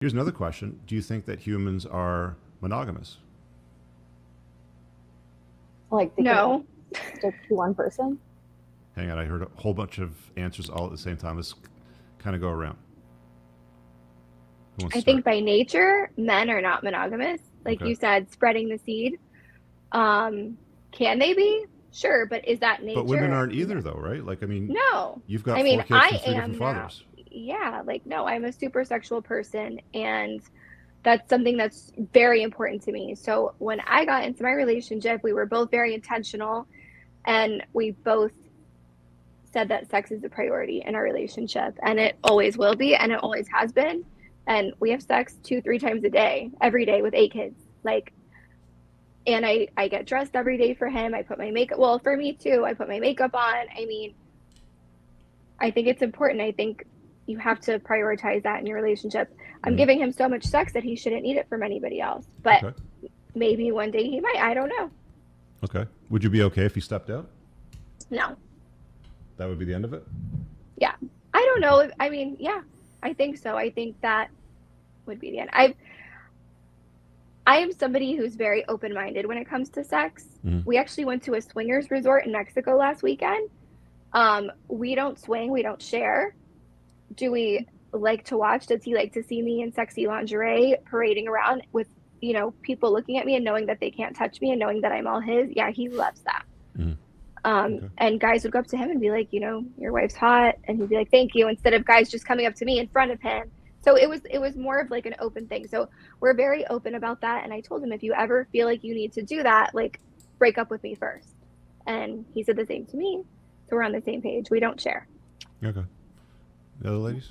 Here's another question. Do you think that humans are monogamous? Like they can only No. stick to one person? Hang on, I heard a whole bunch of answers all at the same time. Let's kind of go around. Who wants to I start? think by nature, men are not monogamous. Like Okay. you said, spreading the seed. Um, can they be? Sure, but is that But women nature? aren't either, though, right? Like, I mean, No. you've got I mean, four kids from I three different am now. fathers. Yeah, like no, I'm a super sexual person and that's something that's very important to me. So when I got into my relationship, we were both very intentional and we both said that sex is a priority in our relationship and it always will be and it always has been. And we have sex 2, 3 times a day, every day with 8 kids. Like, and I get dressed every day for him. I put my makeup, well, for me too, I put my makeup on. I mean, I think it's important. I think you have to prioritize that in your relationship. I'm Mm. giving him so much sex that he shouldn't need it from anybody else. But Okay. maybe one day he might. I don't know. Okay. Would you be okay if he stepped out? No. That would be the end of it? Yeah. I don't know. I mean, yeah, I think so. I think that would be the end. I am somebody who's very open-minded when it comes to sex. Mm. We actually went to a swingers resort in Mexico last weekend. We don't swing, we don't share. Do we like to watch? Does he like to see me in sexy lingerie parading around with, people looking at me and knowing that they can't touch me and knowing that I'm all his? Yeah, he loves that. Mm. Okay. And guys would go up to him and be like, your wife's hot, and he'd be like, thank you, instead of guys just coming up to me in front of him. So it was more of like an open thing. So we're very open about that. And I told him, if you ever feel like you need to do that, like break up with me first. And he said the same to me. So we're on the same page. We don't share. Okay. The other ladies?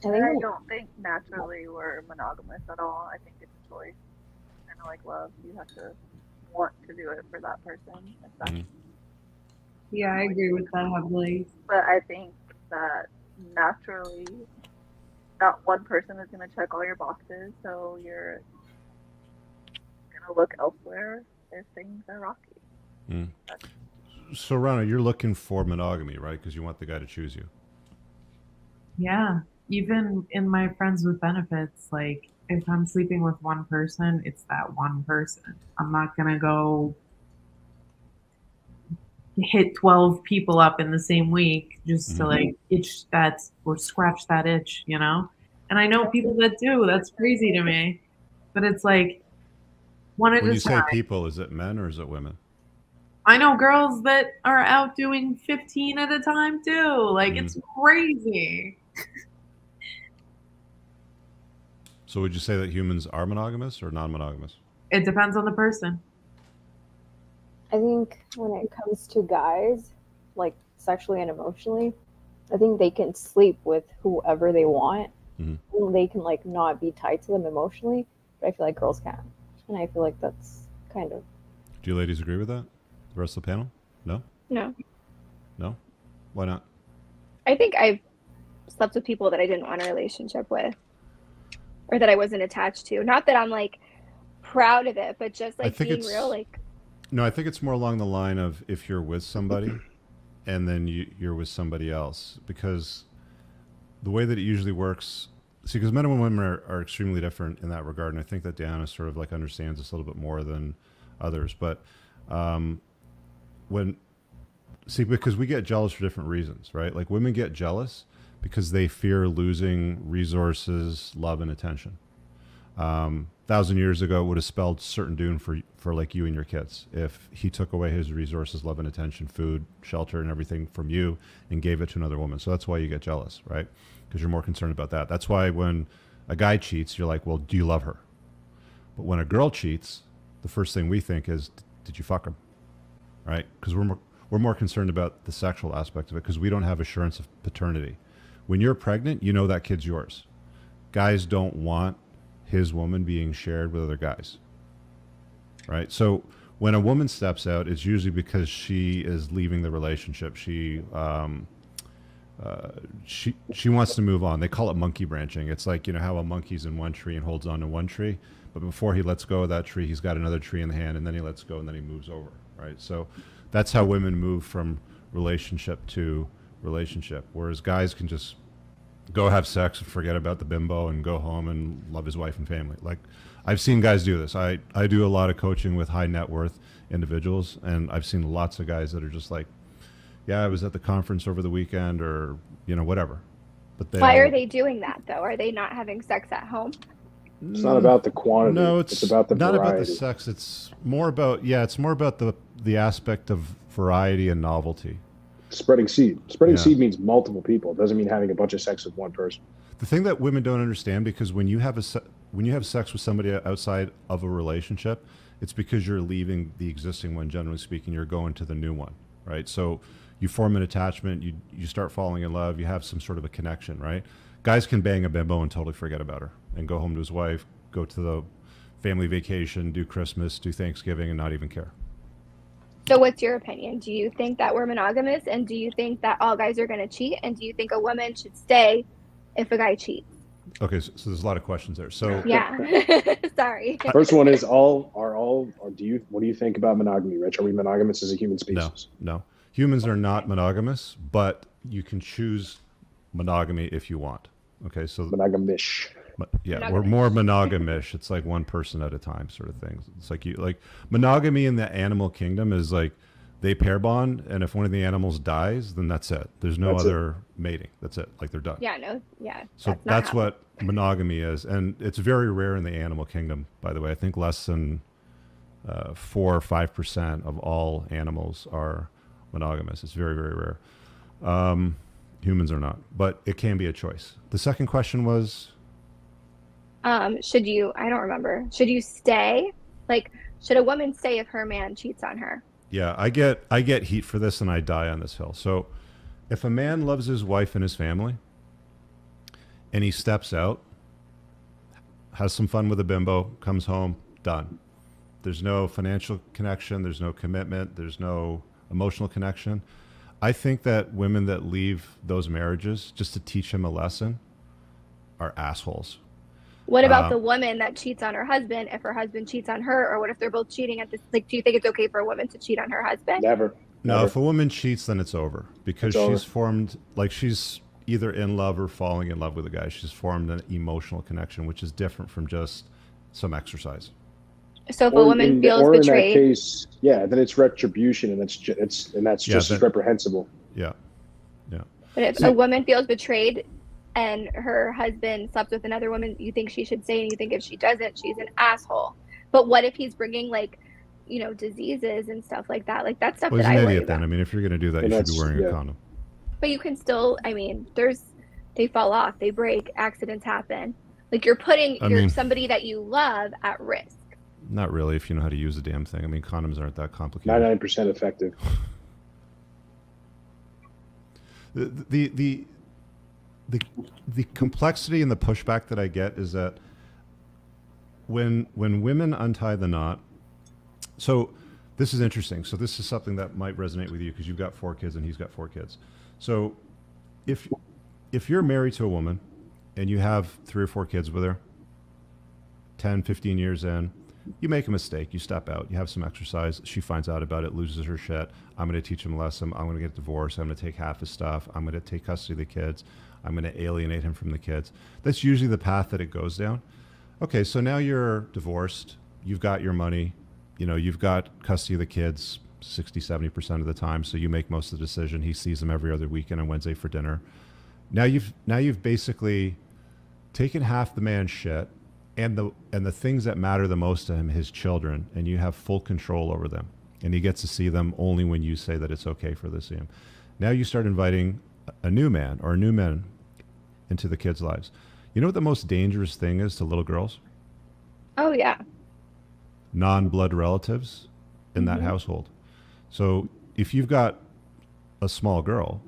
I I think don't think naturally we're monogamous at all. I think it's a choice. Kind of like love, you have to want to do it for that person. Mm. Yeah, I agree with that heavily. But I think that naturally, not one person is going to check all your boxes, so you're going to look elsewhere if things are rocky. Mm. So, Rana, you're looking for monogamy, right? Because you want the guy to choose you. Yeah. Even in my friends with benefits, like if I'm sleeping with one person, it's that one person. I'm not going to go hit 12 people up in the same week just to like itch that or scratch that itch, And I know people that do. That's crazy to me. But it's like one at When a you say time. people, is it men or is it women? I know girls that are out doing 15 at a time too. Like it's crazy. So would you say that humans are monogamous or non-monogamous? It depends on the person. I think when it comes to guys, like sexually and emotionally, I think they can sleep with whoever they want. Mm-hmm. They can like not be tied to them emotionally, but I feel like girls can, and I feel like that's kind of. Do you ladies agree with that? The rest of the panel? No? No. No? Why not? I think I've slept with people that I didn't want a relationship with or that I wasn't attached to. Not that I'm like proud of it, but just like being real. Like, no, I think it's more along the line of if you're with somebody and then you're with somebody else, because the way that it usually works, see, because men and women are extremely different in that regard, and I think that Diana sort of like understands this a little bit more than others. But because we get jealous for different reasons, right? Like women get jealous because they fear losing resources, love, and attention. 1,000 years ago, it would have spelled certain doom for like you and your kids if he took away his resources, love, and attention, food, shelter, and everything from you and gave it to another woman. So that's why you get jealous, right? Because you're more concerned about that. That's why when a guy cheats, you're like, well, do you love her? But when a girl cheats, the first thing we think is, did you fuck him? Right? Because we're more concerned about the sexual aspect of it because we don't have assurance of paternity. When you're pregnant, you know that kid's yours. Guys don't want his woman being shared with other guys, right? So when a woman steps out, it's usually because she is leaving the relationship. She wants to move on. They call it monkey branching. It's like, how a monkey's in one tree and holds on to one tree, but before he lets go of that tree, he's got another tree in the hand, and then he lets go, and then he moves over, right? So that's how women move from relationship to relationship, whereas guys can just go have sex and forget about the bimbo and go home and love his wife and family. Like, I've seen guys do this. I do a lot of coaching with high net worth individuals, and I've seen lots of guys that are just like, yeah, I was at the conference over the weekend, or whatever. But Why are they doing that though? Are they not having sex at home? It's not about the quantity. No, it's about the not variety. about the sex. It's more about the aspect of variety and novelty. Spreading seed. Spreading seed means multiple people. It doesn't mean having a bunch of sex with one person. The thing that women don't understand, because when you have sex with somebody outside of a relationship, it's because you're leaving the existing one. Generally speaking, you're going to the new one, right? So you form an attachment. You start falling in love. You have some sort of a connection, right? Guys can bang a bimbo and totally forget about her and go home to his wife, go to the family vacation, do Christmas, do Thanksgiving, and not even care. So what's your opinion? Do you think that we're monogamous, and do you think that all guys are going to cheat, and do you think a woman should stay if a guy cheats? Okay, so there's a lot of questions there. So yeah, sorry. First one is what do you think about monogamy, Rich? Are we monogamous as a human species? No. Humans are not monogamous, but you can choose monogamy if you want. Okay, so monogamish. Yeah, we're more monogamish. It's like one person at a time, sort of thing. It's like monogamy in the animal kingdom is like they pair bond, and if one of the animals dies, then that's it. There's no other mating. That's it. Like they're done. Yeah. So that's what monogamy is, and it's very rare in the animal kingdom. By the way, I think less than 4 or 5% of all animals are monogamous. It's very, very rare. Humans are not, but it can be a choice. The second question was, should you? I don't remember. Should you stay? Like, should a woman stay if her man cheats on her? Yeah, I get heat for this, and I die on this hill. So, if a man loves his wife and his family, and he steps out, has some fun with a bimbo, comes home, done. There's no financial connection. There's no commitment. There's no emotional connection. I think that women that leave those marriages just to teach him a lesson are assholes. What about the woman that cheats on her husband if her husband cheats on her? Or what if they're both cheating at this? Like, do you think it's okay for a woman to cheat on her husband? Never. No, if a woman cheats, then it's over, because formed, like, she's either in love or falling in love with a guy. She's formed an emotional connection, which is different from just some exercise. So if a woman feels betrayed, in that case, then it's retribution, and that's just as reprehensible. Yeah. But if a woman feels betrayed and her husband slept with another woman, you think she should stay, and you think if she doesn't, she's an asshole. But what if he's bringing diseases and stuff like that? Like, that's stuff he's that I an worry idiot about. Then. I mean, if you're going to do that, you should be wearing a condom. But you can still, they fall off, they break, accidents happen. Like, you're putting somebody that you love at risk. Not really, if you know how to use the damn thing. I mean, condoms aren't that complicated. 99% effective. The complexity and the pushback that I get is that when women untie the knot, so this is interesting. So this is something that might resonate with you because you've got 4 kids and he's got 4 kids. So if you're married to a woman and you have 3 or 4 kids with her, 10, 15 years in, you make a mistake, you step out, you have some exercise, she finds out about it, loses her shit. I'm going to teach him a lesson. I'm going to get divorced. I'm going to take half his stuff. I'm going to take custody of the kids. I'm going to alienate him from the kids. That's usually the path that it goes down. Okay, so now you're divorced. You've got your money. You've got custody of the kids 60, 70% of the time, so you make most of the decision. He sees them every other weekend on Wednesday for dinner. Now you've basically taken half the man's shit and the things that matter the most to him, his children, and you have full control over them. And he gets to see them only when you say that it's okay for them to see him. Now you start inviting a new man or new men into the kids' lives. You know what the most dangerous thing is to little girls? Oh, yeah. Non-blood relatives in that household. So if you've got a small girl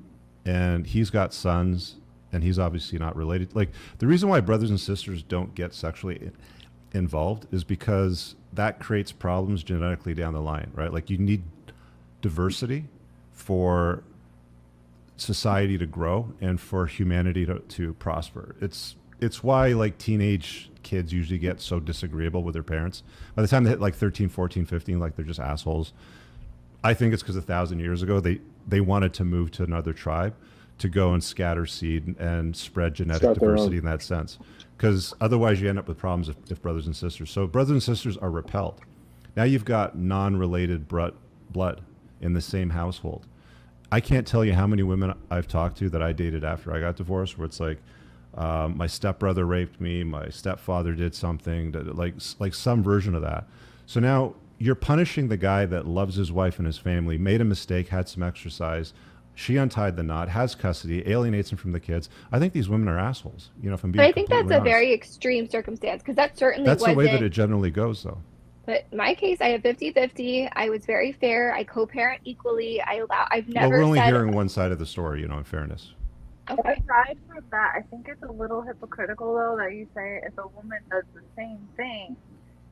and he's got sons and he's obviously not related, like, the reason why brothers and sisters don't get sexually involved is because that creates problems genetically down the line, right? Like, you need diversity for society to grow and for humanity to prosper. It's why, like, teenage kids usually get so disagreeable with their parents. By the time they hit like 13, 14, 15, like, they're just assholes. I think it's because 1,000 years ago they wanted to move to another tribe to go and scatter seed and spread genetic Start their diversity own. in that sense. Because otherwise you end up with problems if brothers and sisters. So brothers and sisters are repelled. Now you've got non-related blood in the same household. I can't tell you how many women I've talked to that I dated after I got divorced where it's like, my stepbrother raped me, my stepfather did something, like some version of that. So now you're punishing the guy that loves his wife and his family, made a mistake, had some exercise, she untied the knot, has custody, alienates him from the kids. I think these women are assholes. You know, if I'm being But I think that's completely a honest. very extreme circumstance, because that certainly That's the wasn't. way that it generally goes, though. But in my case, I have 50-50. I was very fair. I co-parent equally. I've Well, never we're only said. hearing one side of the story, you know, in fairness. Okay. Aside from that, I think it's a little hypocritical though that you say if a woman does the same thing,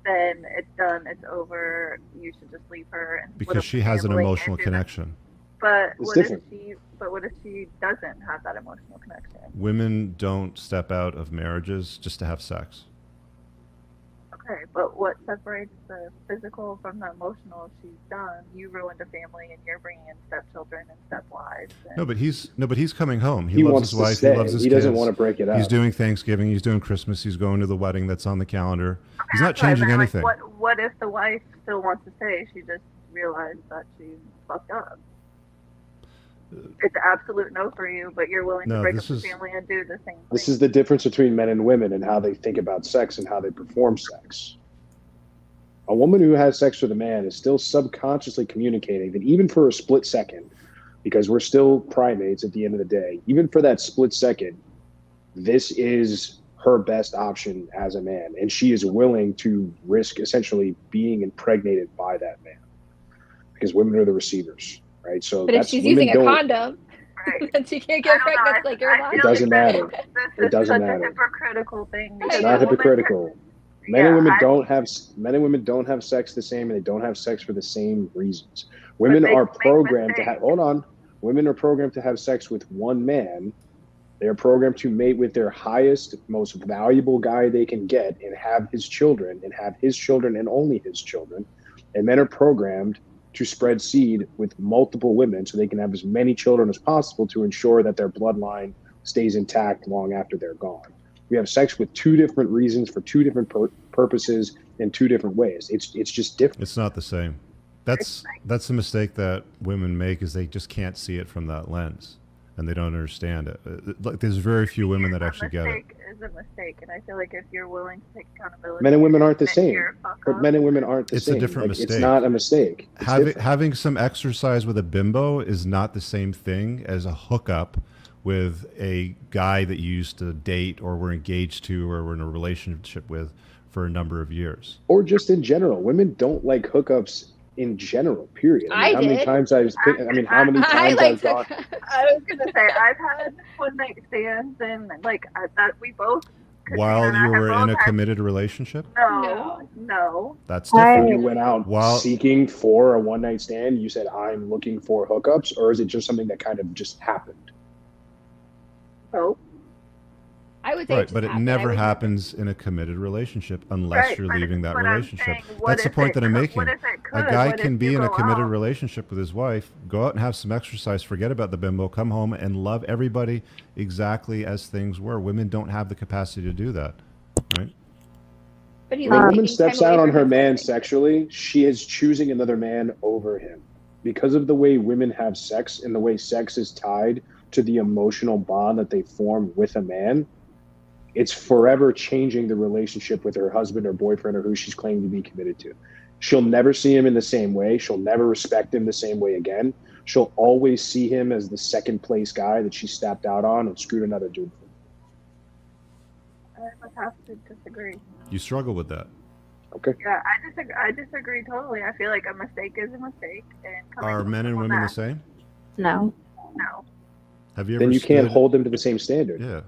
then it's done, it's over. You should just leave her and split Because up she the has an family emotional and do that. connection. But It's what different. if she? But what if she doesn't have that emotional connection? Women don't step out of marriages just to have sex. Okay, but what separates the physical from the emotional? If she's done, you ruined a family, and you're bringing in stepchildren and stepwives. And No, but he's coming home. He, He loves wants his to wife. stay. He loves his He kids. doesn't want to break it up. He's doing Thanksgiving. He's doing Christmas. He's going to the wedding that's on the calendar. He's not That's what I changing meant, anything. Like, what if the wife still wants to stay? She just realized that she fucked up. It's an absolute no for you, but you're willing No, to break up this the is- family and do the same thing. This is the difference between men and women and how they think about sex and how they perform sex. A woman who has sex with a man is still subconsciously communicating that even for a split second, because we're still primates at the end of the day, even for that split second, this is her best option as a man. And she is willing to risk essentially being impregnated by that man. Because women are the receivers, right? So But if that's she's women using a don't. condom, Right. then she can't get I don't know, pregnant. Like you're I lying. feel It doesn't like matter. This It is doesn't such matter. a hypocritical thing. It's Hey, not a woman- hypocritical. Men and Yeah, women I- don't have men and women don't have sex the same, and they don't have sex for the same reasons. Women they are make programmed to have. mistakes. Hold on. Women are programmed to have sex with one man. They are programmed to mate with their highest, most valuable guy they can get, and have his children, and only his children. And men are programmed to spread seed with multiple women, so they can have as many children as possible to ensure that their bloodline stays intact long after they're gone. We have sex with two different reasons for two different purposes in two different ways. It's just different. It's not the same. That's the mistake that women make, is they just can't see it from that lens, and they don't understand it. Like, there's very few women that actually get it. A mistake is a mistake, and I feel like if you're willing to take accountability, Men and women aren't the admit same. your fuck But up, men and women aren't the It's same. a different Like, mistake. It's not a mistake. It's different. Having some exercise with a bimbo is not the same thing as a hookup with a guy that you used to date or were engaged to or were in a relationship with for a number of years. Or just in general, women don't like hookups in general. Period. I how many did. times how many I times like I've gone. I was gonna say I've had one night stands, and like that we both. While Katrina and I you have were both in a had- committed relationship, No. that's I- different. You went out While- seeking for a one night stand. You said, "I'm looking for hookups," or is it just something that kind of just happened? So I would say Right, just but it happened. I never would- happens in a committed relationship unless Right, you're but- leaving that but I'm relationship. saying, what That's the if point it that I'm could- making. what if it A could? guy What if can be you in a go committed out? relationship with his wife, go out and have some exercise, forget about the bimbo, come home and love everybody exactly as things were. Women don't have the capacity to do that, right? But he's When like a woman taking steps time away out on from her his man family. sexually, she is choosing another man over him. Because of the way women have sex and the way sex is tied to the emotional bond that they form with a man, it's forever changing the relationship with her husband or boyfriend or who she's claiming to be committed to. She'll never see him in the same way. She'll never respect him the same way again. She'll always see him as the second place guy that she stepped out on and screwed another dude for. I would have to disagree. You struggle with that. Okay. Yeah, I disagree totally. I feel like a mistake is a mistake, and coming Are from men and someone women the that- same? No. No, Have you ever Then you can't stood- hold them to the same standard. Yeah.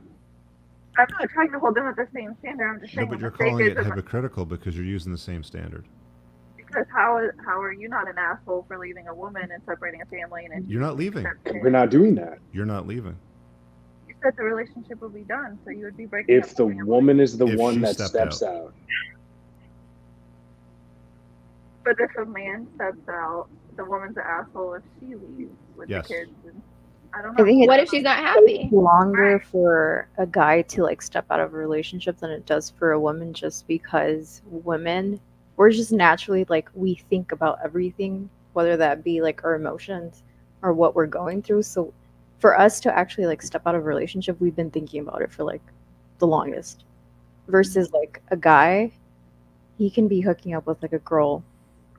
I'm not trying to hold them at the same standard. I'm just No, saying but a you're mistake calling is it a hypocritical because you're using the same standard. Because how are you not an asshole for leaving a woman and separating a family and You're not leaving. We're not doing that. You're not leaving. You said the relationship would be done, so you would be breaking up If the family. woman is the If one she that stepped steps out. out. But if a man steps out, the woman's an asshole if she leaves with Yes. the kids. And I don't I know. think What it if she's not happy? takes longer for a guy to like step out of a relationship than it does for a woman, just because women, we're just naturally like, we think about everything, whether that be like our emotions or what we're going through. So for us to actually like step out of a relationship, we've been thinking about it for like the longest. Versus like a guy, he can be hooking up with like a girl,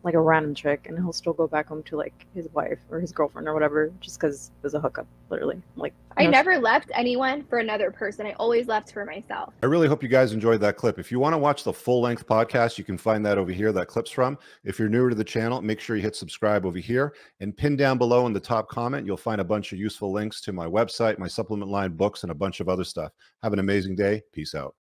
like a random chick, and he'll still go back home to like his wife or his girlfriend or whatever, just because it was a hookup, literally. Like, I no never left anyone for another person. I always left for myself. I really hope you guys enjoyed that clip. If you want to watch the full-length podcast, you can find that over here, that clip's from. If you're newer to the channel, make sure you hit subscribe over here, and pin down below in the top comment, you'll find a bunch of useful links to my website, my supplement line, books, and a bunch of other stuff. Have an amazing day. Peace out.